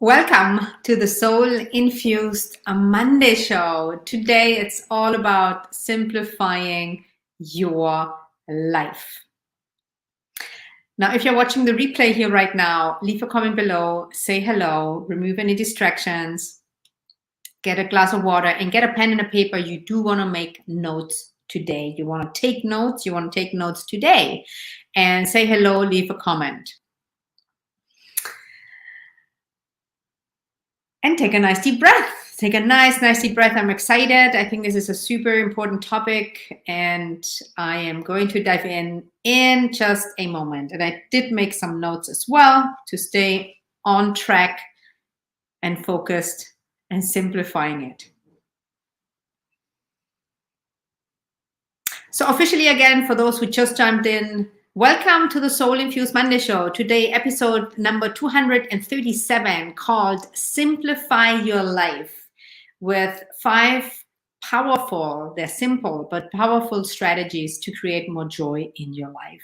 Welcome to the Soul Infused Monday show. Today it's all about simplifying your life. Now, if you're watching the replay here right now, leave a comment below, say hello, remove any distractions, get a glass of water and get a pen and a paper. You do want to make notes today. You want to take notes. You want to take notes today and say hello, leave a comment. And take a nice deep breath. Take a nice deep breath. I'm excited. I think this is a super important topic and I am going to dive in just a moment. And I did make some notes as well to stay on track and focused and simplifying it. So officially again, for those who just jumped in, welcome to the Soul Infused Monday Show. Today, episode number 237, called Simplify Your Life, with 5 powerful, they're simple, but powerful strategies to create more joy in your life.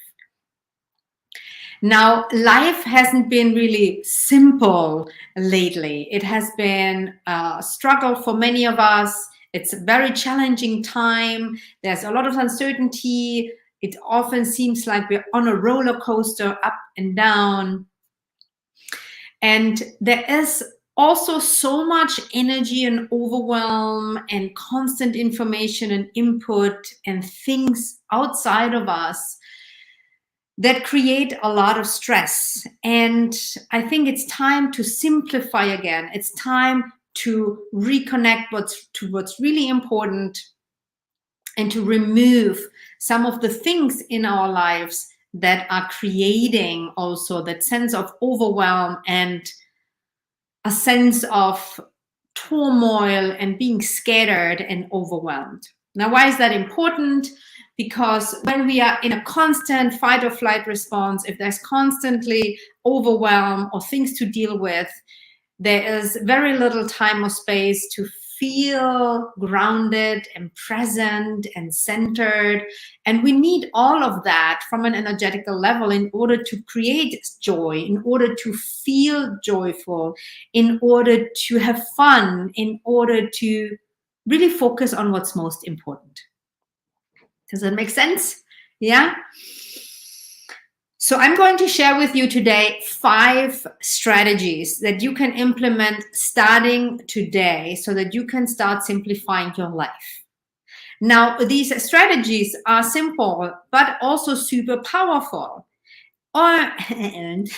Now, life hasn't been really simple lately. It has been a struggle for many of us. It's a very challenging time. There's a lot of uncertainty. It often seems like we're on a roller coaster, up and down. And there is also so much energy and overwhelm and constant information and input and things outside of us that create a lot of stress. And I think it's time to simplify again. It's time to reconnect to what's really important and to remove some of the things in our lives that are creating also that sense of overwhelm and a sense of turmoil and being scattered and overwhelmed. Now, why is that important? Because when we are in a constant fight or flight response, if there's constantly overwhelm or things to deal with, there is very little time or space to feel grounded and present and centered. And we need all of that from an energetical level in order to create joy, in order to feel joyful, in order to have fun, in order to really focus on what's most important. Does that make sense? Yeah? So I'm going to share with you today 5 strategies that you can implement starting today so that you can start simplifying your life. Now, these strategies are simple, but also super powerful. And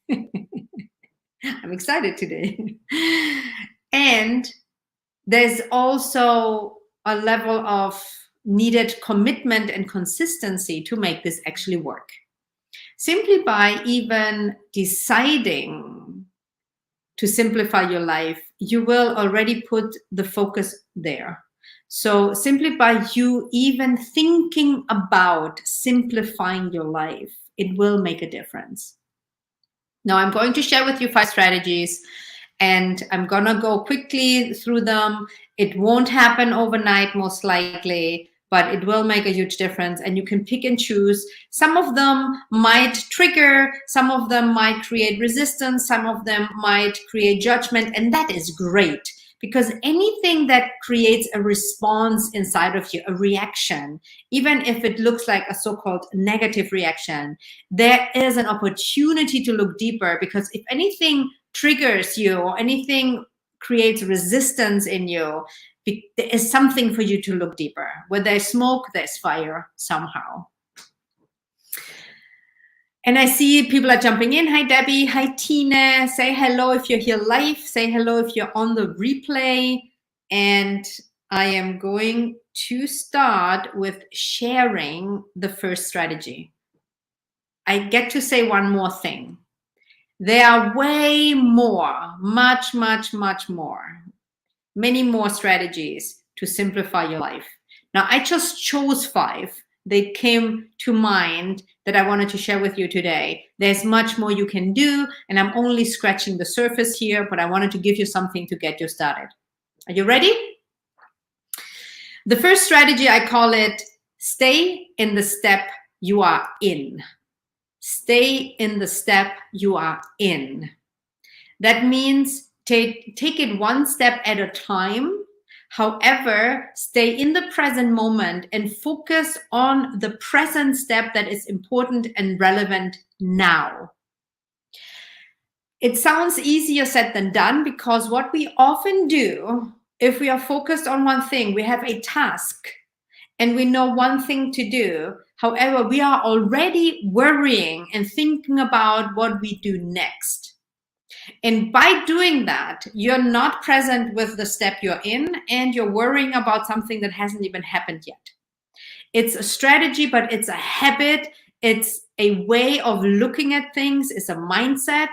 I'm excited today. And there's also a level of needed commitment and consistency to make this actually work. Simply by even deciding to simplify your life, you will already put the focus there. So simply by you even thinking about simplifying your life, it will make a difference. Now, I'm going to share with you 5 strategies, and I'm going to go quickly through them. It won't happen overnight, most likely, but it will make a huge difference, and you can pick and choose. Some of them might trigger, some of them might create resistance, some of them might create judgment, and that is great, because anything that creates a response inside of you, a reaction, even if it looks like a so-called negative reaction, there is an opportunity to look deeper, because if anything triggers you or anything creates resistance in you, there is something for you to look deeper. Where there's smoke, there's fire somehow. And I see people are jumping in. Hi, Debbie. Hi, Tina. Say hello if you're here live. Say hello if you're on the replay. And I am going to start with sharing the first strategy. I get to say one more thing. There are way more, much more. Many more strategies to simplify your life. Now, I just chose 5. They came to mind that I wanted to share with you today. There's much more you can do, and I'm only scratching the surface here, but I wanted to give you something to get you started. Are you ready? The first strategy, I call it stay in the step you are in. Stay in the step you are in. That means take it one step at a time. However, stay in the present moment and focus on the present step that is important and relevant now. It sounds easier said than done, because what we often do, if we are focused on one thing, we have a task and we know one thing to do. However, we are already worrying and thinking about what we do next. And by doing that, you're not present with the step you're in, and you're worrying about something that hasn't even happened yet. It's a strategy, but it's a habit. It's a way of looking at things. It's a mindset.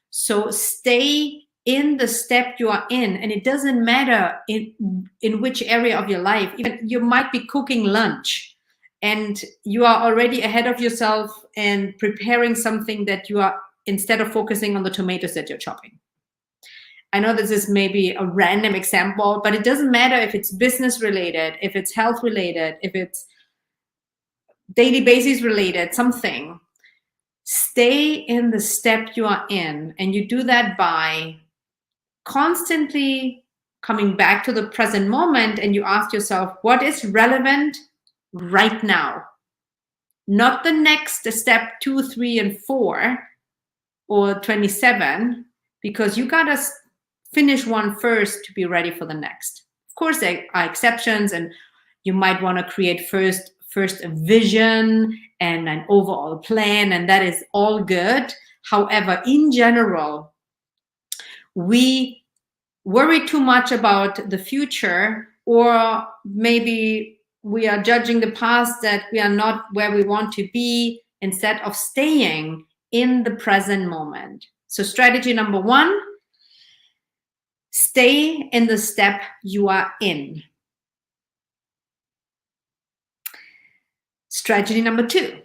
So stay in the step you are in, and it doesn't matter in which area of your life. Even you might be cooking lunch and you are already ahead of yourself and preparing something that you are, instead of focusing on the tomatoes that you're chopping. I know this is maybe a random example, but it doesn't matter if it's business related, if it's health related, if it's daily basis related, something. Stay in the step you are in, and you do that by constantly coming back to the present moment, and you ask yourself, what is relevant right now? Not the next step 2, 3, and 4 or 27, because you gotta finish one first to be ready for the next. Of course, there are exceptions, and you might want to create first a vision and an overall plan, and that is all good. However, in general, we worry too much about the future, or maybe we are judging the past that we are not where we want to be, instead of staying in the present moment. So strategy number 1, stay in the step you are in. Strategy number 2.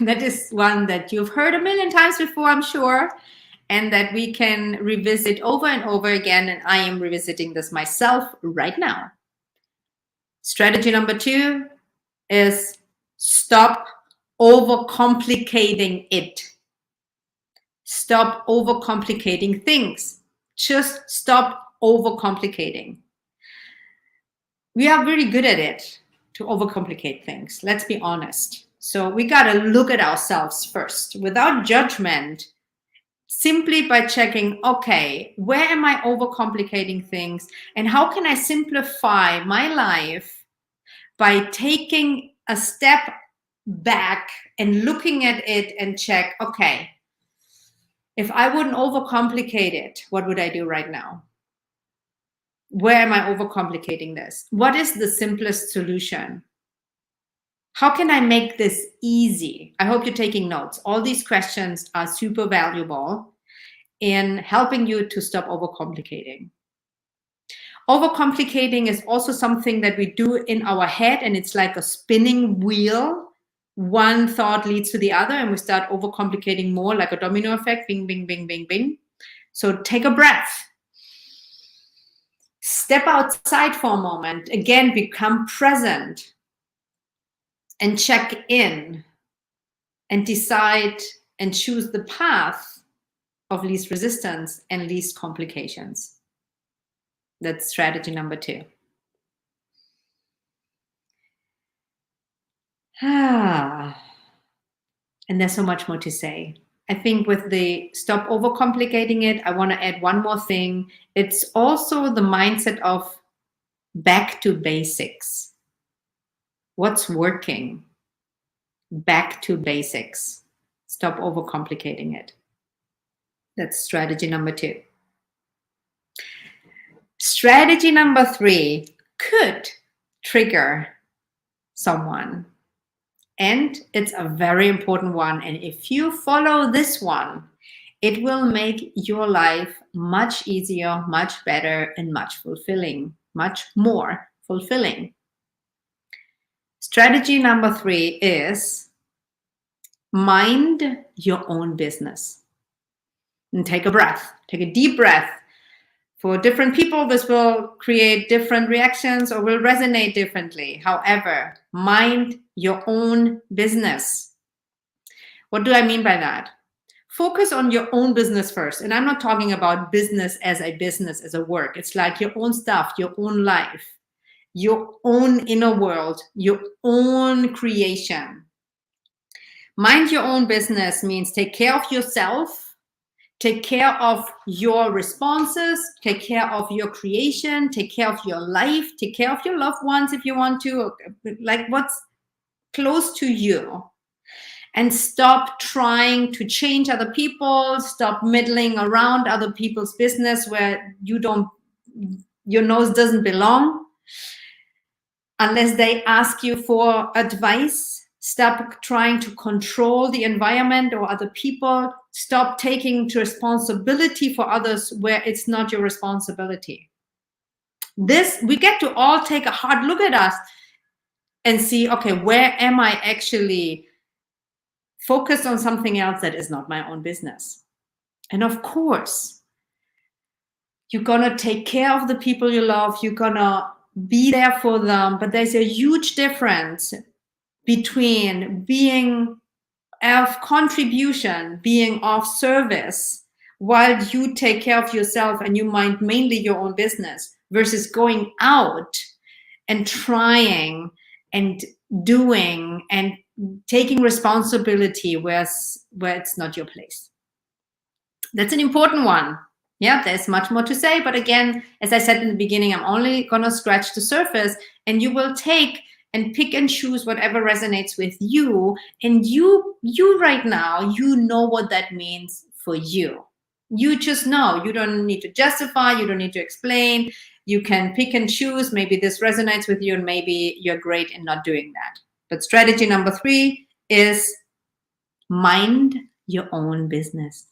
That is one that you've heard a million times before, I'm sure, and that we can revisit over and over again, and I am revisiting this myself right now. Strategy number 2 is stop overcomplicating it. Stop overcomplicating things. Just stop overcomplicating. We are really good at it, to overcomplicate things. Let's be honest. So we got to look at ourselves first without judgment, simply by checking, okay, where am I overcomplicating things, and how can I simplify my life by taking a step back and looking at it and check, okay, if I wouldn't overcomplicate it, what would I do right now? Where am I overcomplicating this? What is the simplest solution? How can I make this easy? I hope you're taking notes. All these questions are super valuable in helping you to stop overcomplicating. Overcomplicating is also something that we do in our head, and it's like a spinning wheel. One thought leads to the other, and we start overcomplicating more, like a domino effect. Bing, bing, bing, bing, bing. So take a breath. Step outside for a moment. Again, become present and check in and decide and choose the path of least resistance and least complications. That's strategy number 2. And there's so much more to say. I think with the stop overcomplicating it, I want to add one more thing. It's also the mindset of back to basics. What's working? Back to basics. Stop overcomplicating it. That's strategy number 2. Strategy number 3 could trigger someone. And it's a very important one. And if you follow this one, it will make your life much easier, much better, and much fulfilling, much more fulfilling. Strategy number 3 is mind your own business. And take a breath, take a deep breath. For different people, this will create different reactions or will resonate differently. However, mind your own business. What do I mean by that? Focus on your own business first. And I'm not talking about business, as a work. It's like your own stuff, your own life, your own inner world, your own creation. Mind your own business means take care of yourself, take care of your responses, take care of your creation, take care of your life, take care of your loved ones if you want to, like what's close to you. And stop trying to change other people, stop meddling around other people's business where your nose doesn't belong. Unless they ask you for advice, stop trying to control the environment or other people. Stop taking responsibility for others where it's not your responsibility. We get to all take a hard look at us and see, okay, where am I actually focused on something else that is not my own business? And of course, you're gonna take care of the people you love, you're gonna be there for them, but there's a huge difference between being of contribution, being of service, while you take care of yourself and you mind mainly your own business, versus going out and trying and doing and taking responsibility where it's not your place. That's an important one. Yeah, there's much more to say, but again, as I said in the beginning, I'm only gonna scratch the surface, and you will take and pick and choose whatever resonates with you. And you right now, you know what that means for you. You just know. You don't need to justify, you don't need to explain. You can pick and choose. Maybe this resonates with you and maybe you're great in not doing that. But strategy number 3 is mind your own business.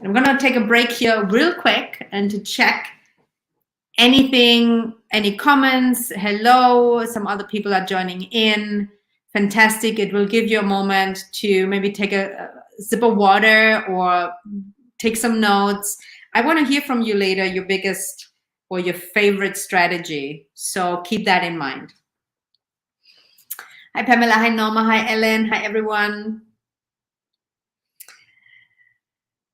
I'm gonna take a break here real quick and to check anything, any comments. Hello, some other people are joining in. Fantastic. It will give you a moment to maybe take a sip of water or take some notes. I want to hear from you later your biggest or your favorite strategy. So keep that in mind. Hi, Pamela. Hi, Norma. Hi, Ellen. Hi, everyone.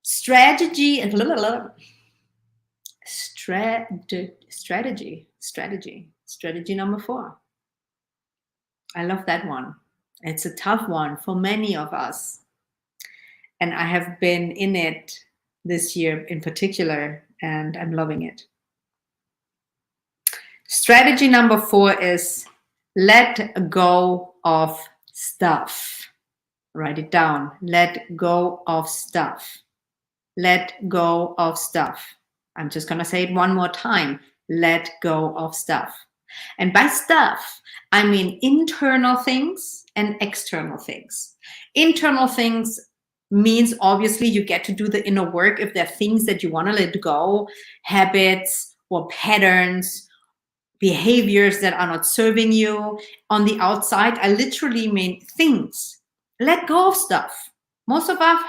Strategy number 4. I love that one. It's a tough one for many of us. And I have been in it this year in particular, and I'm loving it. Strategy number 4 is let go of stuff. Write it down. Let go of stuff. Let go of stuff. I'm just going to say it one more time. Let go of stuff. And by stuff, I mean internal things and external things. Internal things means obviously you get to do the inner work if there are things that you want to let go, habits or patterns, behaviors that are not serving you. On the outside, I literally mean things. Let go of stuff. Most of us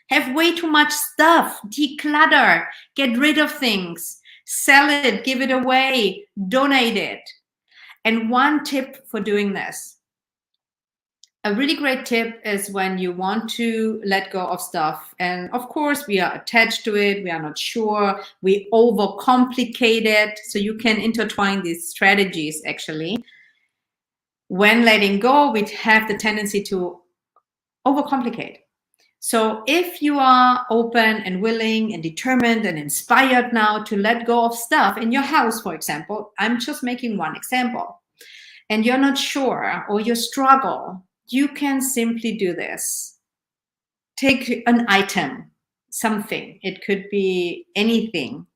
have way too much stuff. Declutter, get rid of things, sell it, give it away, donate it. And one tip for doing this, a really great tip is when you want to let go of stuff. And of course, we are attached to it. We are not sure. We overcomplicate it. So you can intertwine these strategies actually. When letting go, we have the tendency to overcomplicate. So if you are open and willing and determined and inspired now to let go of stuff in your house, for example, I'm just making one example, and you're not sure or you struggle, you can simply do this. Take an item, something. It could be anything,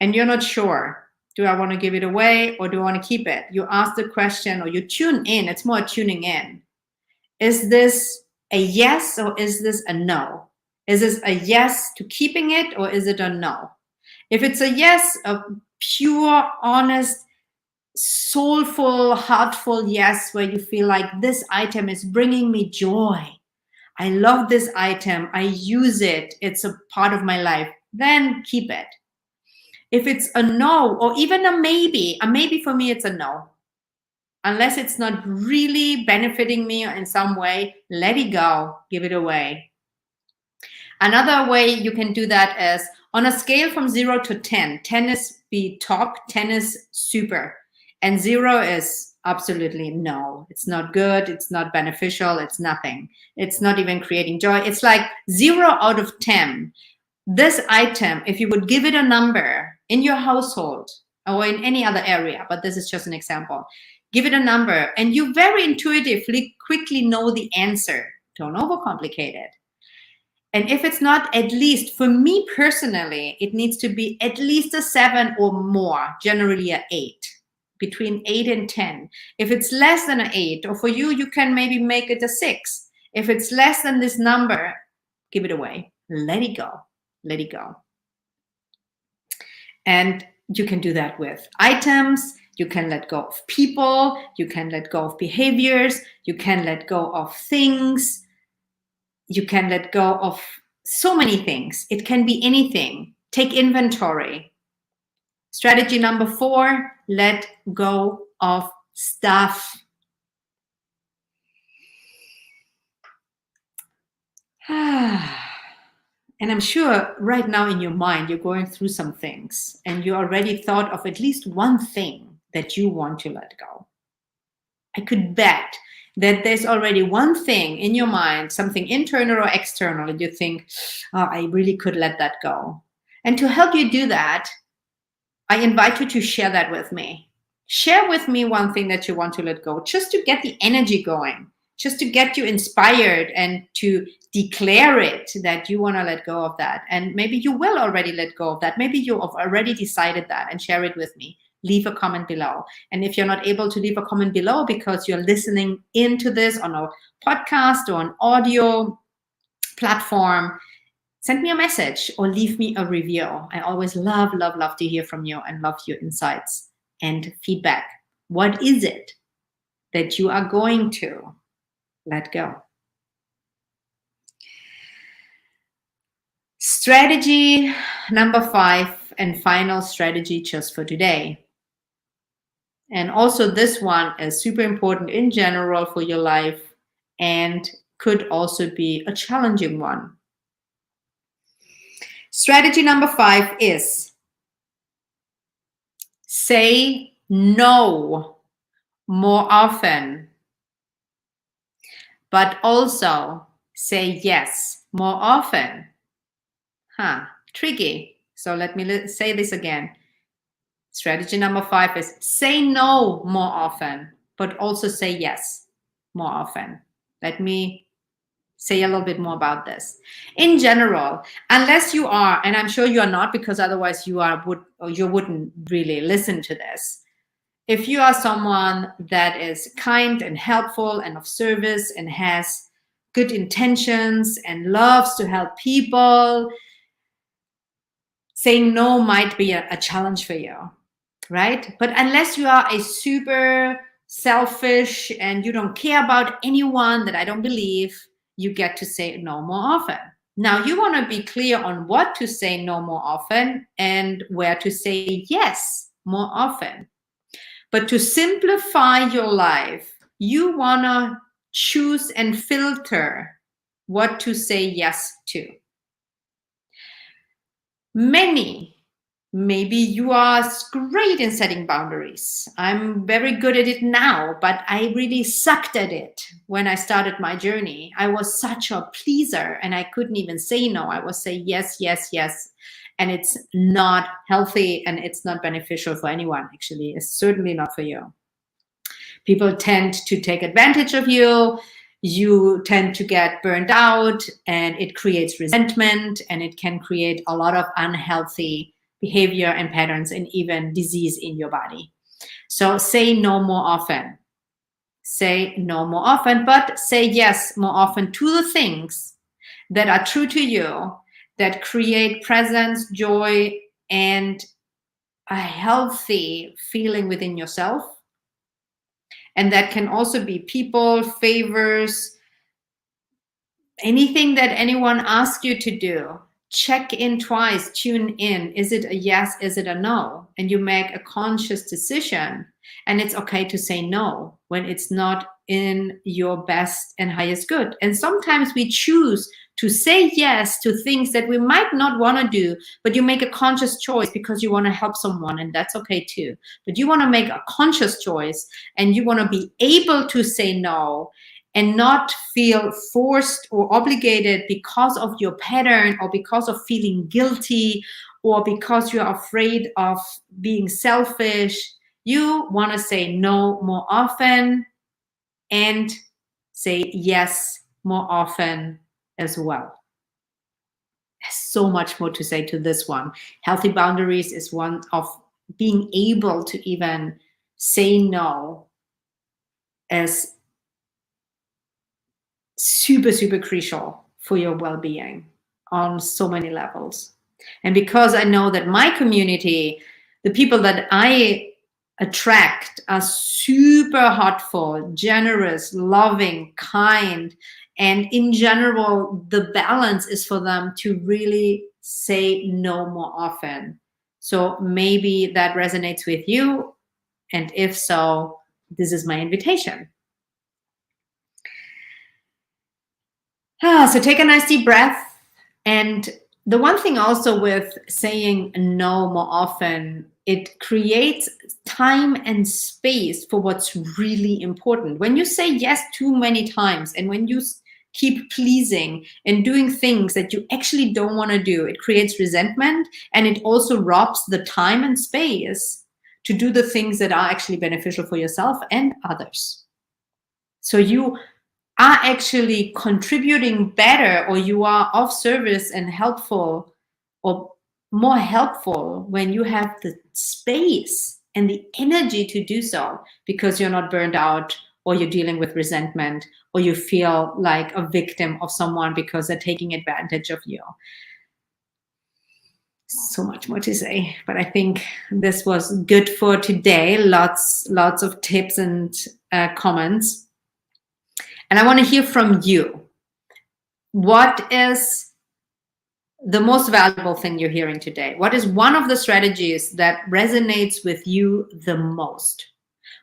and you're not sure. Do I want to give it away or do I want to keep it? You ask the question or you tune in. It's more tuning in. Is this a yes or is this a no? Is this a yes to keeping it or is it a no? If it's a yes, a pure, honest, soulful, heartful yes, where you feel like this item is bringing me joy. I love this item. I use it. It's a part of my life. Then keep it. If it's a no or even a maybe for me, it's a no. Unless it's not really benefiting me in some way, let it go, give it away. Another way you can do that is on a scale from 0 to 10. 10 is be top, 10 is super, and 0 is absolutely no. It's not good, it's not beneficial, it's nothing. It's not even creating joy. It's like 0 out of 10. This item, if you would give it a number in your household or in any other area, but this is just an example, give it a number and you very intuitively quickly know the answer. Don't overcomplicate it. And if it's not, at least for me personally, it needs to be at least a 7 or more, generally an 8, between 8 and 10. If it's less than an 8, or for you, you can maybe make it a 6. If it's less than this number, give it away. Let it go. Let it go. And you can do that with items. You can let go of people. You can let go of behaviors. You can let go of things. You can let go of so many things. It can be anything. Take inventory. Strategy number 4, let go of stuff. And I'm sure right now in your mind, you're going through some things and you already thought of at least one thing that you want to let go. I could bet that there's already one thing in your mind, something internal or external, and you think, oh, I really could let that go. And to help you do that, I invite you to share that with me. Share with me one thing that you want to let go, just to get the energy going, just to get you inspired and to declare it that you want to let go of that. And maybe you will already let go of that. Maybe you have already decided that, and share it with me. Leave a comment below. And if you're not able to leave a comment below because you're listening into this on a podcast or an audio platform, send me a message or leave me a review. I always love to hear from you and love your insights and feedback. What is it that you are going to let go? Strategy number 5 and final strategy just for today. And also this one is super important in general for your life and could also be a challenging one. Strategy number 5 is say no more often, but also say yes more often. Tricky. So let me say this again. Strategy number 5 is say no more often, but also say yes more often. Let me say a little bit more about this. In general, unless you are, and I'm sure you are not, because otherwise you wouldn't really listen to this. If you are someone that is kind and helpful and of service and has good intentions and loves to help people, saying no might be a challenge for you, right? But unless you are a super selfish and you don't care about anyone, that I don't believe, you get to say no more often. Now, you want to be clear on what to say no more often and where to say yes more often. But to simplify your life, you want to choose and filter what to say yes to. Maybe you are great in setting boundaries. I'm very good at it now, but I really sucked at it when I started my journey. I was such a pleaser and I couldn't even say no. I was saying yes, yes, yes. And it's not healthy and it's not beneficial for anyone, actually. It's certainly not for you. People tend to take advantage of you. You tend to get burned out and it creates resentment and it can create a lot of unhealthy behavior and patterns and even disease in your body. So say no more often. Say no more often, but say yes more often to the things that are true to you, that create presence, joy, and a healthy feeling within yourself. And that can also be people, favors, anything that anyone asks you to do. Check in twice, tune in. Is it a yes? Is it a no? And you make a conscious decision And it's okay to say no when it's not in your best and highest good. And sometimes we choose to say yes to things that we might not want to do, but you make a conscious choice because you want to help someone, and that's okay too. But you want to make a conscious choice, and you want to be able to say no and not feel forced or obligated because of your pattern, or because of feeling guilty, or because you're afraid of being selfish. You want to say no more often and say yes more often as well. There's so much more to say to this one. Healthy boundaries is one of being able to even say no as super, super crucial for your well-being on so many levels. And because I know that my community, the people that I attract, are super heartful, generous, loving, kind, and in general, the balance is for them to really say no more often. So maybe that resonates with you. And if so, this is my invitation. So take a nice deep breath. And the one thing also with saying no more often, it creates time and space for what's really important. When you say yes too many times, and when you keep pleasing and doing things that you actually don't want to do, it creates resentment, and it also robs the time and space to do the things that are actually beneficial for yourself and others. So you are actually contributing better, or you are of service and helpful, or more helpful, when you have the space and the energy to do so, because you're not burned out, or you're dealing with resentment, or you feel like a victim of someone because they're taking advantage of you. So much more to say, but I think this was good for today. Lots of tips and comments. And I want to hear from you. What is the most valuable thing you're hearing today? What is one of the strategies that resonates with you the most?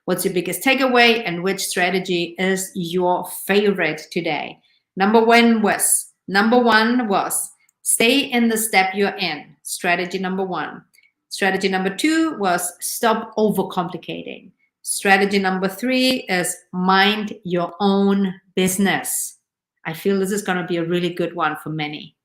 What's your biggest takeaway, and which strategy is your favorite today? Number one was stay in the step you're in. Strategy number one. Strategy number two was stop overcomplicating. Strategy number three is mind your own business. I feel this is going to be a really good one for many.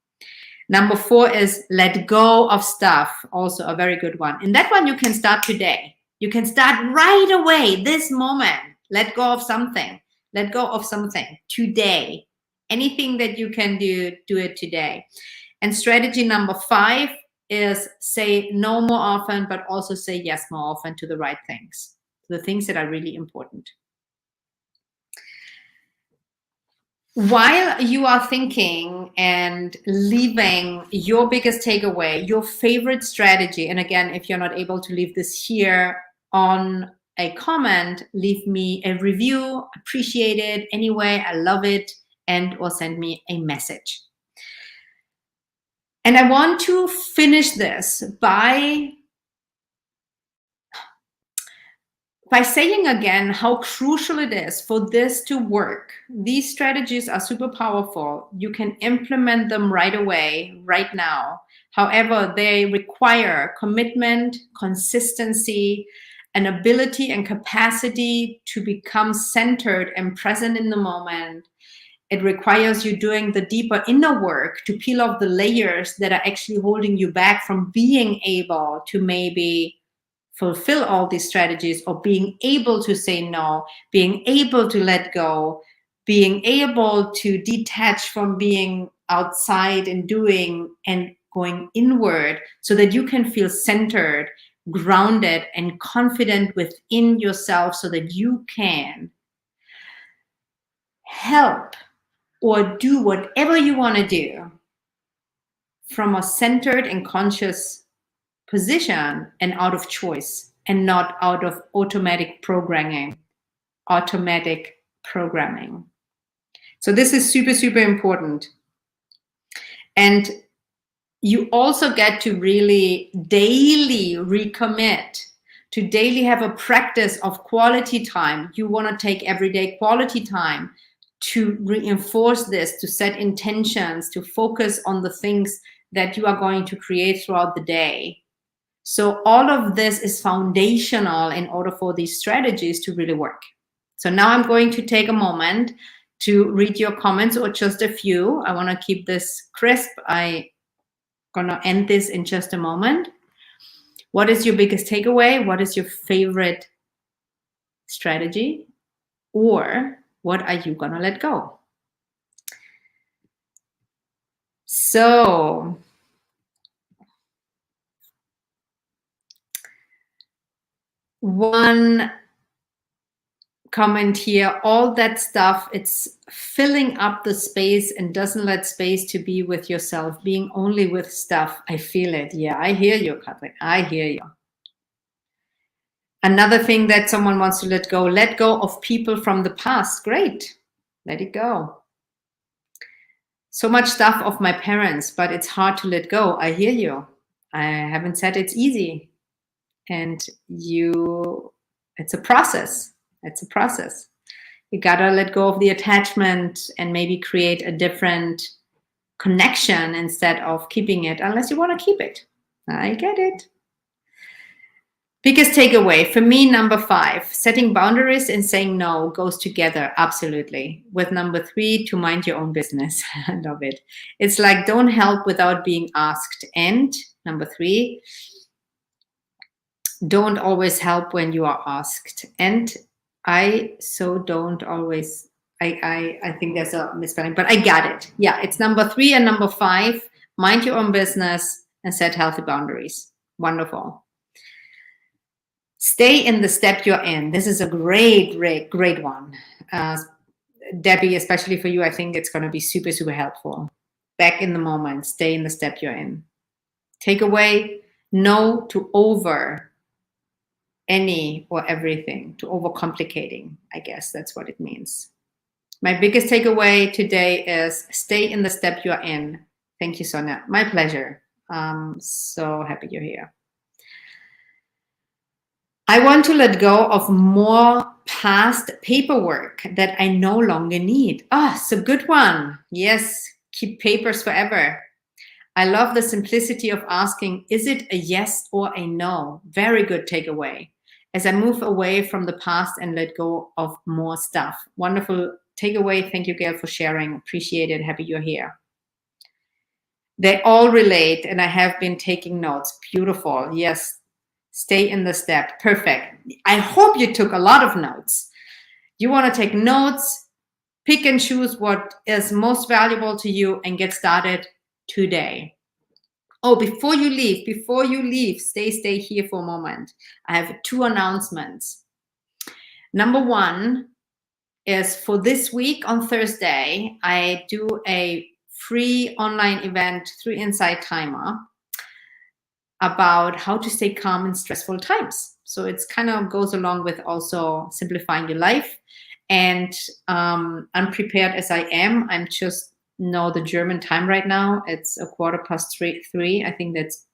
Number four is let go of stuff. Also a very good one. In that one, you can start today. You can start right away, this moment. Let go of something. Let go of something today. Anything that you can do, do it today. And strategy number five is say no more often, but also say yes more often to the right things, the things that are really important. While you are thinking and leaving your biggest takeaway, your favorite strategy, and again, if you're not able to leave this here on a comment, leave me a review, appreciate it anyway, I love it, and or send me a message. And I want to finish this by saying again how crucial it is for this to work. These strategies are super powerful. You can implement them right away, right now. However, they require commitment, consistency, an ability and capacity to become centered and present in the moment. It requires you doing the deeper inner work to peel off the layers that are actually holding you back from being able to maybe fulfill all these strategies, or being able to say no, being able to let go, being able to detach from being outside and doing and going inward, so that you can feel centered, grounded, and confident within yourself, so that you can help or do whatever you want to do from a centered and conscious position and out of choice, and not out of automatic programming. So this is super, super important. And you also get to really daily recommit to daily have a practice of quality time. You want to take everyday quality time to reinforce this, to set intentions, to focus on the things that you are going to create throughout the day. So all of this is foundational in order for these strategies to really work. So now I'm going to take a moment to read your comments, or just a few. I want to keep this crisp. I'm going to end this in just a moment. What is your biggest takeaway? What is your favorite strategy? Or what are you going to let go? So one comment here, all that stuff, it's filling up the space and doesn't let space to be with yourself, being only with stuff. I feel it. Yeah, I hear you, Katrin. I hear you. Another thing that someone wants to let go of people from the past. Great. Let it go. So much stuff of my parents, but it's hard to let go. I hear you. I haven't said it's easy. And it's a process. It's a process. You gotta let go of the attachment and maybe create a different connection instead of keeping it, unless you want to keep it. I get it. Biggest takeaway for me, number 5, setting boundaries and saying no goes together. Absolutely. With number 3, to mind your own business. I love it. It's like, don't help without being asked. And number 3, don't always help when you are asked. And I don't always, I think there's a misspelling, but I got it. Yeah, it's number 3 and number 5, mind your own business and set healthy boundaries. Wonderful. Stay in the step you're in. This is a great one. Debbie, especially for you, I think it's going to be super, super helpful. Back in the moment, stay in the step you're in. Take away no to over any or everything, to overcomplicating. I guess that's what it means. My biggest takeaway today is stay in the step you're in. Thank you, Sonia. My pleasure. I'm so happy you're here. I want to let go of more past paperwork that I no longer need. Ah, it's a good one. Yes, keep papers forever. I love the simplicity of asking, is it a yes or a no? Very good takeaway. As I move away from the past and let go of more stuff. Wonderful takeaway. Thank you, Gail, for sharing. Appreciate it. Happy you're here. They all relate, and I have been taking notes. Beautiful. Yes. Stay in the step. Perfect. I hope you took a lot of notes. You want to take notes, pick and choose what is most valuable to you, and get started today. Oh, before you leave, stay here for a moment. I have 2 announcements. Number 1 is for this week on Thursday, I do a free online event through Insight Timer about how to stay calm in stressful times. So it's kind of goes along with also simplifying your life. And unprepared as I am, I'm just know the German time right now. It's 3:15. I think that's,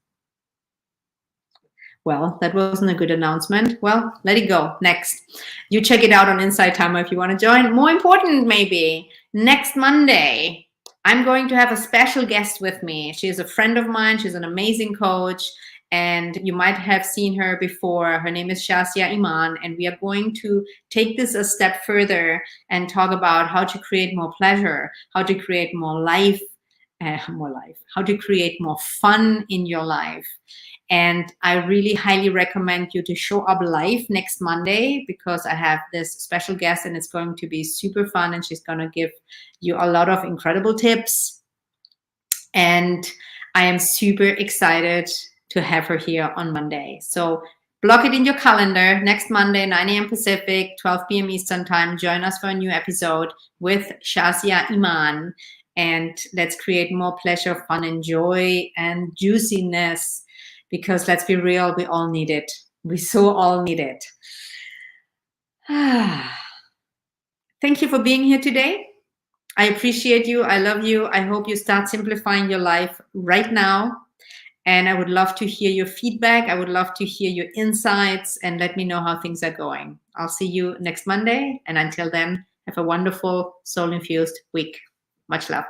well, that wasn't a good announcement. Well, let it go. Next. You check it out on Insight Timer if you want to join. More important, maybe, next Monday, I'm going to have a special guest with me. She is a friend of mine. She's an amazing coach. And you might have seen her before. Her name is Shazia Iman, and we are going to take this a step further and talk about how to create more pleasure, how to create more life, how to create more fun in your life. And I really highly recommend you to show up live next Monday, because I have this special guest and it's going to be super fun, and she's going to give you a lot of incredible tips. And I am super excited to have her here on Monday. So block it in your calendar. Next Monday, 9 a.m. Pacific, 12 p.m. Eastern time. Join us for a new episode with Shazia Iman. And let's create more pleasure, fun, and joy and juiciness. Because let's be real, we all need it. We so all need it. Thank you for being here today. I appreciate you. I love you. I hope you start simplifying your life right now. And I would love to hear your feedback. I would love to hear your insights, and let me know how things are going. I'll see you next Monday. And until then, have a wonderful soul-infused week. Much love.